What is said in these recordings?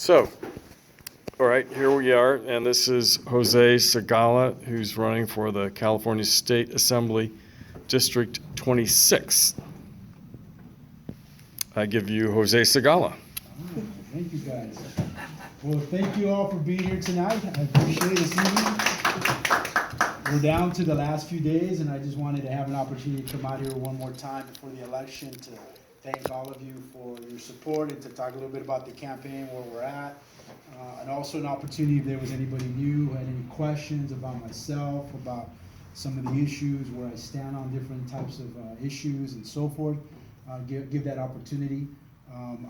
So, all right, here we are, and this is Jose Sigala, who's running for the California State Assembly, District 26. I give you Jose Sigala. Thank you, guys. Well, thank you all for being here tonight. I appreciate this evening. We're down to the last few days, and I just wanted to have an opportunity to come out here one more time before the election to thank all of you for your support and to talk a little bit about the campaign, where we're at, and also an opportunity if there was anybody new who had any questions about myself, about some of the issues, where I stand on different types of issues and so forth, give that opportunity.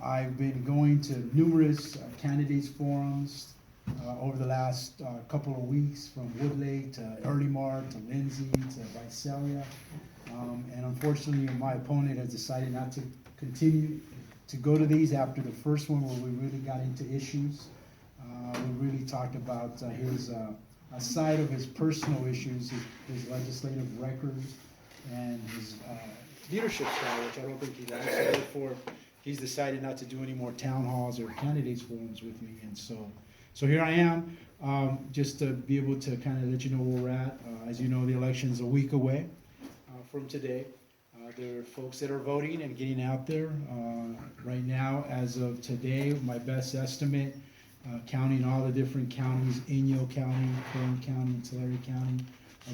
I've been going to numerous candidates forums over the last couple of weeks, from Woodlake to Early Mark to Lindsay to Visalia. And unfortunately, my opponent has decided not to continue to go to these after the first one, where we really got into issues. We really talked about his aside of his personal issues, his legislative records and his leadership style, which I don't think he likes. So therefore, he's decided not to do any more town halls or candidates forums with me. And so here I am, just to be able to kind of let you know where we're at. As you know, the election's a week away from today. There are folks that are voting and getting out there. Right now, as of today, my best estimate, counting all the different counties, Inyo County, Kern County, Tulare County,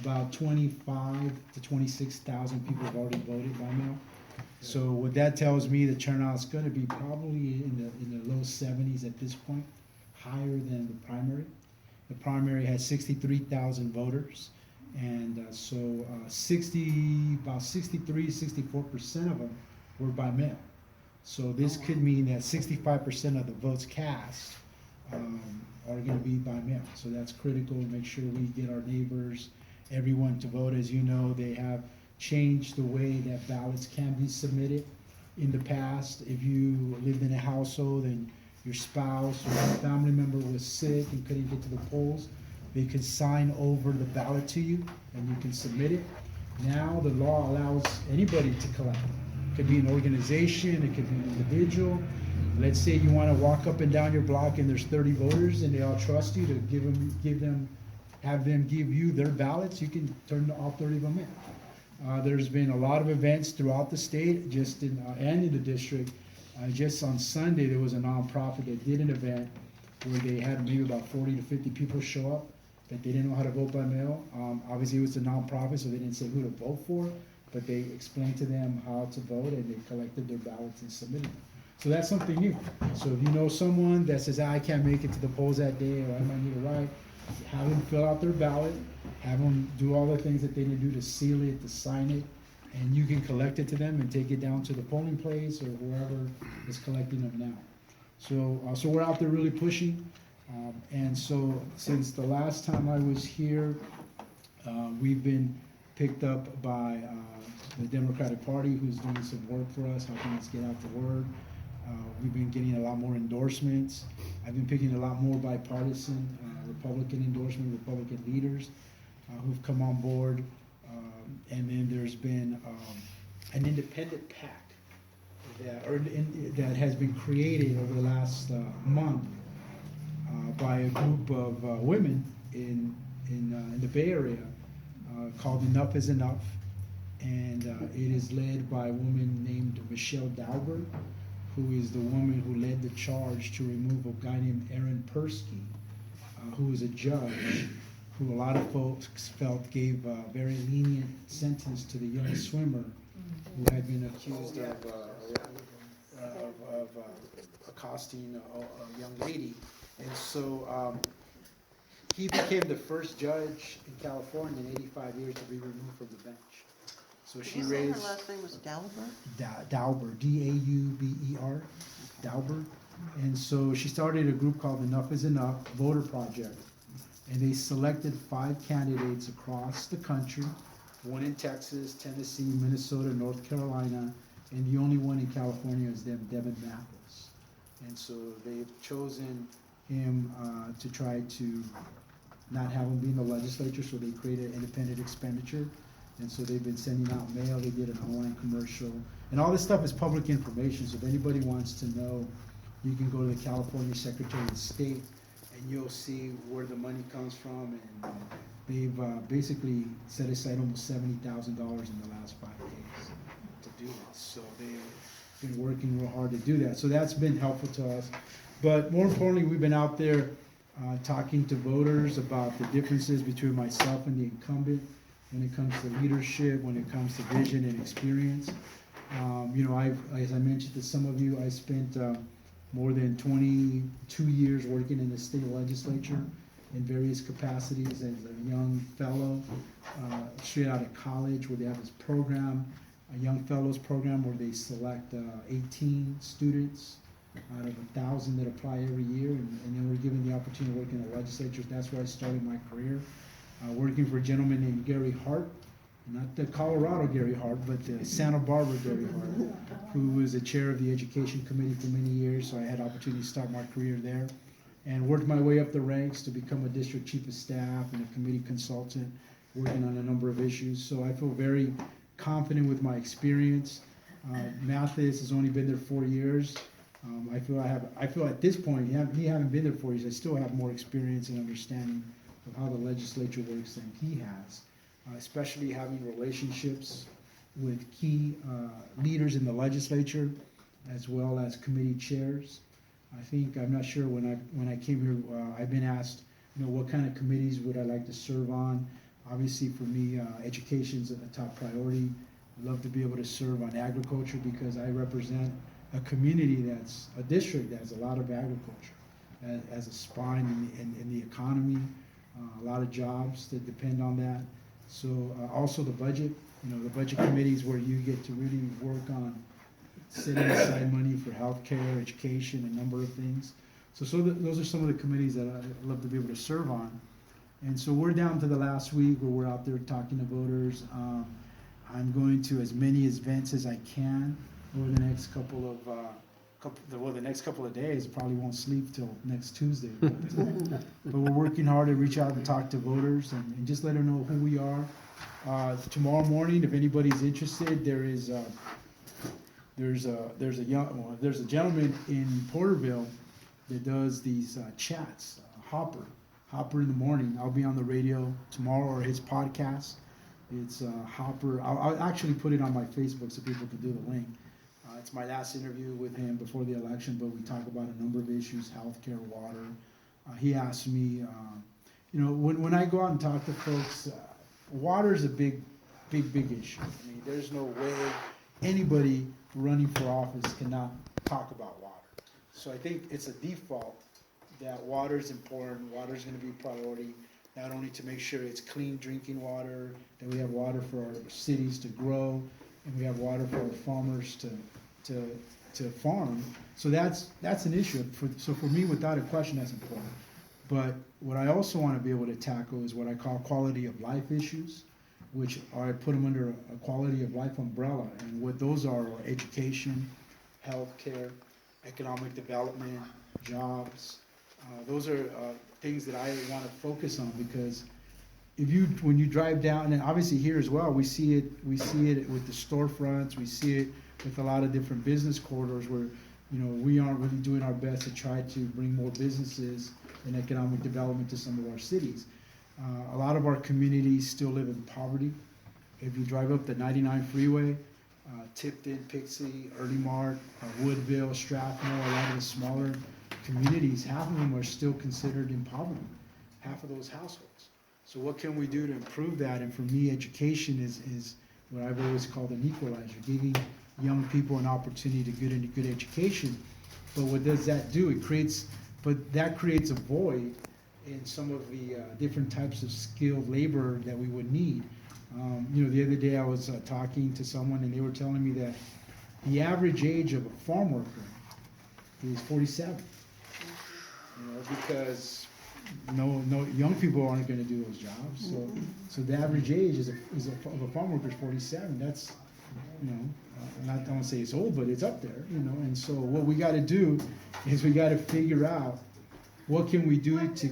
about 25 to 26,000 people have already voted by mail. So what that tells me, the turnout's going to be probably in the low 70s at this point, higher than the primary. The primary had 63,000 voters, and about 63, 64% of them were by mail. So this could mean that 65% of the votes cast are going to be by mail. So that's critical to make sure we get our neighbors, everyone to vote. As you know, they have changed the way that ballots can be submitted. In the past, if you lived in a household and your spouse or a family member was sick and couldn't get to the polls, they could sign over the ballot to you and you can submit it. Now the law allows anybody to collect. It could be an organization, it could be an individual. Let's say you want to walk up and down your block and there's 30 voters and they all trust you to have them give you their ballots. You can turn all 30 of them in. There's been a lot of events throughout the state, and in the district. Just on Sunday, there was a nonprofit that did an event where they had maybe about 40 to 50 people show up that they didn't know how to vote by mail. Obviously, it was a nonprofit, so they didn't say who to vote for, but they explained to them how to vote, and they collected their ballots and submitted them. So that's something new. So if you know someone that says, I can't make it to the polls that day, or I might need a ride, have them fill out their ballot, have them do all the things that they need to do to seal it, to sign it, and you can collect it to them and take it down to the polling place or whoever is collecting them now. So we're out there really pushing. And so since the last time I was here, we've been picked up by the Democratic Party, who's doing some work for us, helping us get out the word. We've been getting a lot more endorsements. I've been picking a lot more bipartisan Republican endorsement, Republican leaders who've come on board. And then there's been an independent PAC that has been created over the last month by a group of women in the Bay Area called Enough is Enough. And it is led by a woman named Michelle Dauber, who is the woman who led the charge to remove a guy named Aaron Persky, who was a judge who a lot of folks felt gave a very lenient sentence to the young swimmer who had been accused of accosting a young lady. And so he became the first judge in California in 85 years to be removed from the bench. So she raised. Her last name was Dauber? Dauber, D-A-U-B-E-R, Dauber. And so she started a group called Enough is Enough Voter Project. And they selected 5 candidates across the country, one in Texas, Tennessee, Minnesota, North Carolina, and the only one in California is Devin Mathis. And so they've chosen him to try to not have him be in the legislature, so they created an independent expenditure. And so they've been sending out mail, they did an online commercial. And all this stuff is public information, so if anybody wants to know you can go to the California Secretary of State and you'll see where the money comes from. And they've basically set aside almost $70,000 in the last 5 days to do this. So they've been working real hard to do that. So that's been helpful to us. But more importantly, we've been out there talking to voters about the differences between myself and the incumbent when it comes to leadership, when it comes to vision and experience. As I mentioned to some of you, I spent more than 22 years working in the state legislature in various capacities as a young fellow, straight out of college, where they have this program, a young fellows program where they select 18 students out of 1,000 that apply every year, and then we're given the opportunity to work in the legislature. That's where I started my career, working for a gentleman named Gary Hart, not the Colorado Gary Hart, but the Santa Barbara Gary Hart, who was the chair of the Education Committee for many years, so I had opportunity to start my career there, and worked my way up the ranks to become a district chief of staff and a committee consultant, working on a number of issues. So I feel very confident with my experience. Mathis has only been there 4 years. I feel at this point, he having been there 4 years, I still have more experience and understanding of how the legislature works than he has, especially having relationships with key leaders in the legislature, as well as committee chairs. I'm not sure, when I came here, I've been asked, what kind of committees would I like to serve on? Obviously, for me, education's a top priority. I'd love to be able to serve on agriculture because I represent a community that's a district that has a lot of agriculture as a spine in the economy, a lot of jobs that depend on that. So also the budget, the budget committees where you get to really work on setting aside money for healthcare, education, a number of things. So those are some of the committees that I'd love to be able to serve on. And so we're down to the last week where we're out there talking to voters. I'm going to as many events as I can over the next couple of days. Probably won't sleep till next Tuesday. But we're working hard to reach out and talk to voters and just let them know who we are. Tomorrow morning, if anybody's interested, there's a gentleman in Porterville that does these chats, Hopper in the morning. I'll be on the radio tomorrow, or his podcast. It's Hopper. I'll actually put it on my Facebook so people can do the link. It's my last interview with him before the election, but we talk about a number of issues: healthcare, water. He asked me, when I go out and talk to folks, water is a big issue. I mean, there's no way anybody running for office cannot talk about water. So I think it's a default that water is important. Water is going to be a priority, not only to make sure it's clean drinking water, that we have water for our cities to grow, and we have water for our farmers to farm. So that's an issue. So for me, without a question, that's important. But what I also want to be able to tackle is what I call quality of life issues, which I put them under a quality of life umbrella. And what those are education, healthcare, economic development, jobs. Those are things that I want to focus on, because when you drive down, and obviously here as well, we see it with the storefronts, we see it with a lot of different business corridors where, we aren't really doing our best to try to bring more businesses and economic development to some of our cities. A lot of our communities still live in poverty. If you drive up the 99 freeway, Tipton, Pixie, Early Mart, Woodville, Strathmore, a lot of the smaller communities, half of them are still considered in poverty, half of those households. So what can we do to improve that? And for me, education is what I've always called an equalizer, giving young people an opportunity to get into good education. But what does that do? That creates a void in some of the different types of skilled labor that we would need. The other day I was talking to someone, and they were telling me that the average age of a farm worker is 47. Because no young people aren't going to do those jobs. So the average age of a farm worker is 47. That's, I don't want to say it's old, but it's up there. And so what we got to do is we got to figure out what can we do to